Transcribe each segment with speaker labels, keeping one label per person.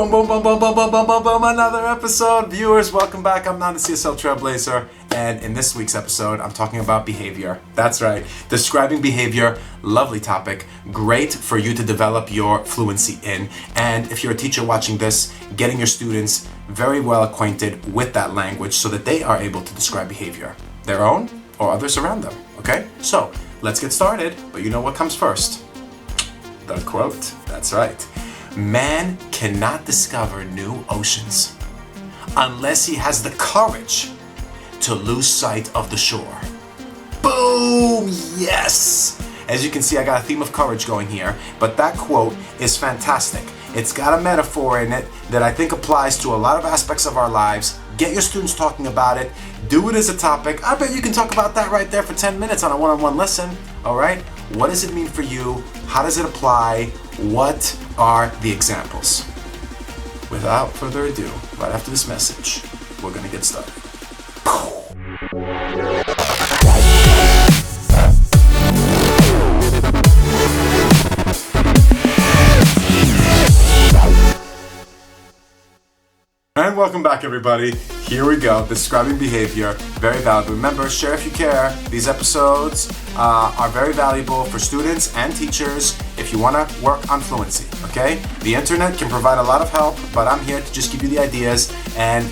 Speaker 1: Boom, boom, boom, boom, boom, boom, boom, boom, boom, another episode. Viewers, welcome back. I'm Nan, the CSL Trailblazer, and in this week's episode, I'm talking about behavior. That's right, describing behavior, lovely topic, great for you to develop your fluency in. And if you're a teacher watching this, getting your students very well acquainted with that language so that they are able to describe behavior, their own or others around them, okay? So, let's get started, but you know what comes first? The quote, that's right. Man cannot discover new oceans unless he has the courage to lose sight of the shore. Boom! Yes! As you can see, I got a theme of courage going here, but that quote is fantastic. It's got a metaphor in it that I think applies to a lot of aspects of our lives. Get your students talking about it. Do it as a topic. I bet you can talk about that right there for 10 minutes on a one-on-one lesson. All right? What does it mean for you? How does it apply? What are the examples? Without further ado, right after this message, we're going to get started. And welcome back, everybody. Here we go, describing behavior, very valuable. Remember, share if you care. These episodes are very valuable for students and teachers if you want to work on fluency, okay? The internet can provide a lot of help, but I'm here to just give you the ideas and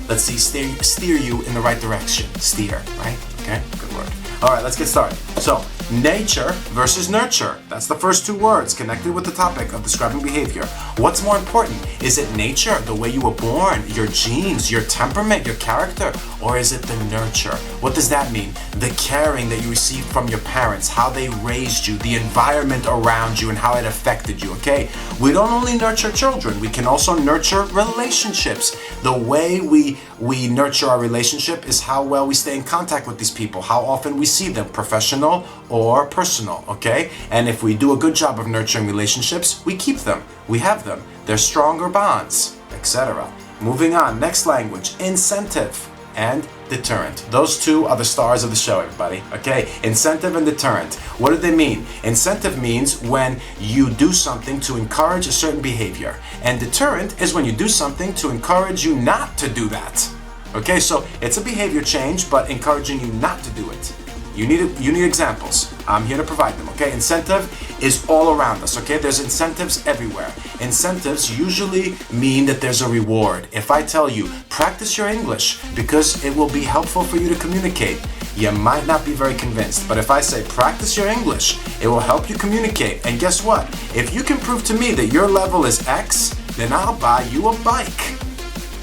Speaker 1: let's see, steer you in the right direction. Steer, right? Okay, good word. All right, let's get started. So, nature versus nurture. That's the first two words connected with the topic of describing behavior. What's more important? Is it nature, the way you were born, your genes, your temperament, your character, or is it the nurture? What does that mean? The caring that you received from your parents, how they raised you, the environment around you, and how it affected you, okay? We don't only nurture children, we can also nurture relationships. The way we nurture our relationship is how well we stay in contact with these people, how often we see them, professional or personal, okay? And if we do a good job of nurturing relationships, we keep them, we have them, they're stronger bonds, etc. Moving on, next language, incentive and deterrent. Those two are the stars of the show, everybody, okay? Incentive and deterrent. What do they mean? Incentive means when you do something to encourage a certain behavior, and deterrent is when you do something to encourage you not to do that. Okay, so it's a behavior change, but encouraging you not to do it. You need examples. I'm here to provide them, okay? Incentive is all around us, okay? There's incentives everywhere. Incentives usually mean that there's a reward. If I tell you, practice your English because it will be helpful for you to communicate, you might not be very convinced. But if I say, practice your English, it will help you communicate. And guess what? If you can prove to me that your level is X, then I'll buy you a bike.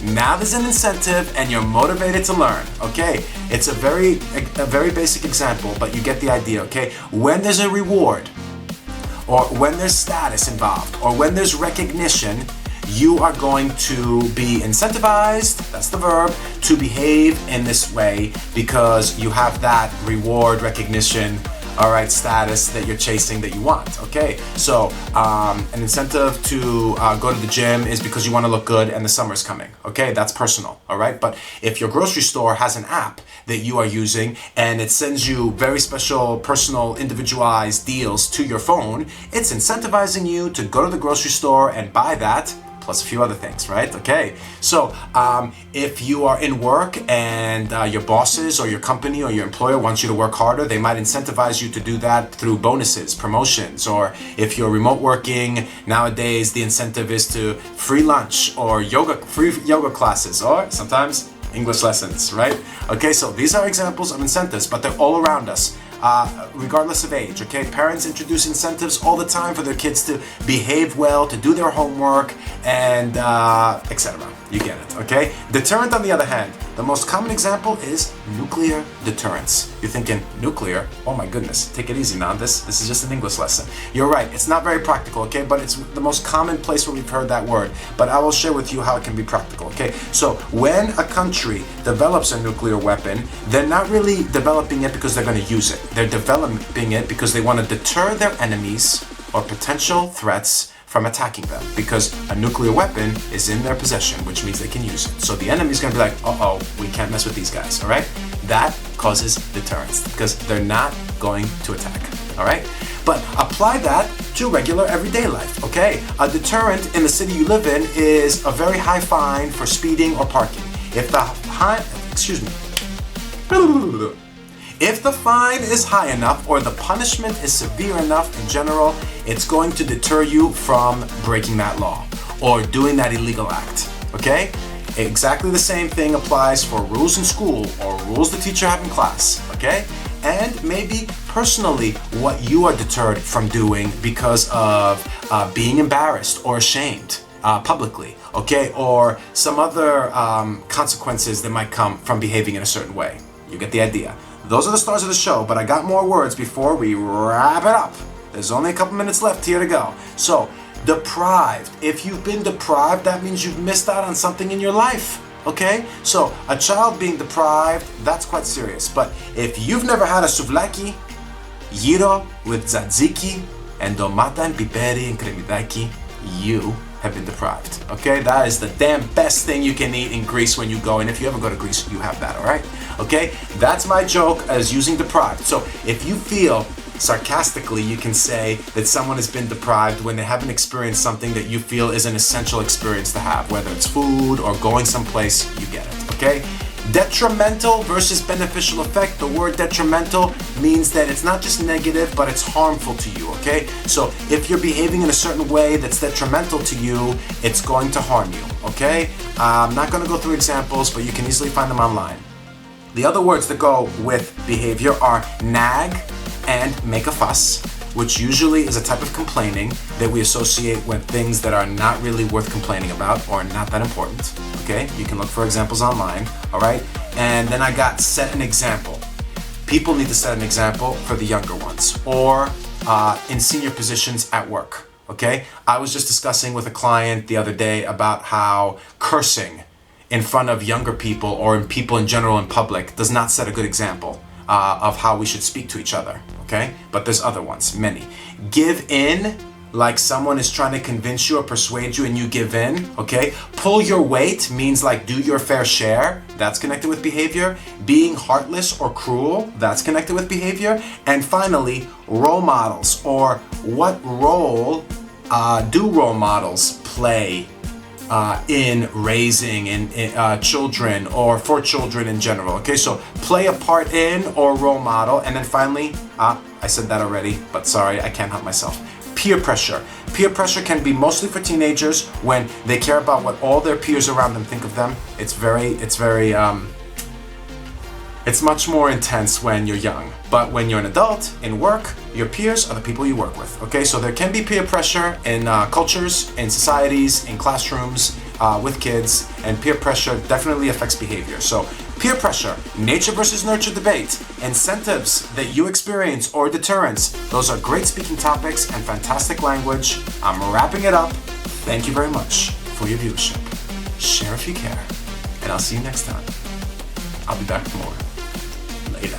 Speaker 1: Now there's an incentive and you're motivated to learn, okay? It's a very basic example, but you get the idea, okay? When there's a reward, or when there's status involved, or when there's recognition, you are going to be incentivized, that's the verb, to behave in this way because you have that reward, recognition, all right, status that you're chasing that you want, okay? So an incentive to go to the gym is because you want to look good and the summer's coming, okay? That's personal, all right? But if your grocery store has an app that you are using and it sends you very special, personal, individualized deals to your phone, it's incentivizing you to go to the grocery store and buy that, plus a few other things, right? Okay, so if you are in work and your bosses or your company or your employer wants you to work harder, they might incentivize you to do that through bonuses, promotions, or if you're remote working, nowadays the incentive is to free lunch or free yoga classes, or sometimes English lessons, right? Okay, so these are examples of incentives, but they're all around us. Regardless of age, okay? Parents introduce incentives all the time for their kids to behave well, to do their homework, and etc. You get it, okay? Deterrent, on the other hand, the most common example is nuclear deterrence. You're thinking, nuclear? Oh my goodness, take it easy now. This is just an English lesson. You're right, it's not very practical, okay? But it's the most common place where we've heard that word. But I will share with you how it can be practical, okay? So when a country develops a nuclear weapon, they're not really developing it because they're going to use it. They're developing it because they want to deter their enemies or potential threats from attacking them, because a nuclear weapon is in their possession, which means they can use it. So the enemy's gonna be like, uh-oh, we can't mess with these guys, all right? That causes deterrence, because they're not going to attack. all right? But apply that to regular everyday life, okay? A deterrent in the city you live in is a very high fine for speeding or parking. If the fine is high enough or the punishment is severe enough in general, it's going to deter you from breaking that law or doing that illegal act, okay? Exactly the same thing applies for rules in school or rules the teacher have in class, okay? And maybe personally what you are deterred from doing because of being embarrassed or ashamed publicly, okay? Or some other consequences that might come from behaving in a certain way. You get the idea. Those are the stars of the show, but I got more words before we wrap it up. There's only a couple minutes left here to go. So, deprived. If you've been deprived, that means you've missed out on something in your life, okay? So, a child being deprived, that's quite serious. But if you've never had a souvlaki, gyro with tzatziki, and domata and piperi and kremidaki, you have been deprived, okay? That is the damn best thing you can eat in Greece when you go. And if you ever go to Greece, you have that, all right? Okay? That's my joke as using deprived. So if you feel sarcastically, you can say that someone has been deprived when they haven't experienced something that you feel is an essential experience to have, whether it's food or going someplace, you get it, okay? Detrimental versus beneficial effect. The word detrimental means that it's not just negative, but it's harmful to you, okay? So if you're behaving in a certain way that's detrimental to you, it's going to harm you, okay? I'm not going to go through examples, but you can easily find them online. The other words that go with behavior are nag and make a fuss, which usually is a type of complaining that we associate with things that are not really worth complaining about or not that important, okay? You can look for examples online, all right? And then I got set an example. People need to set an example for the younger ones or in senior positions at work, okay? I was just discussing with a client the other day about how cursing in front of younger people or in people in general in public does not set a good example of how we should speak to each other, okay? But there's other ones, many. Give in, like someone is trying to convince you or persuade you and you give in, okay? Pull your weight means like do your fair share. That's connected with behavior. Being heartless or cruel, that's connected with behavior. And finally, role models, or what role do role models play in raising children or for children in general, okay? So play a part in or role model. And then finally, I said that already, but sorry, I can't help myself. Peer pressure. Peer pressure can be mostly for teenagers when they care about what all their peers around them think of them. It's much more intense when you're young. But when you're an adult, in work, your peers are the people you work with, okay? So there can be peer pressure in cultures, in societies, in classrooms, with kids, and peer pressure definitely affects behavior. So peer pressure, nature versus nurture debate, incentives that you experience or deterrents, those are great speaking topics and fantastic language. I'm wrapping it up. Thank you very much for your viewership. Share if you care, and I'll see you next time. I'll be back with more. Later.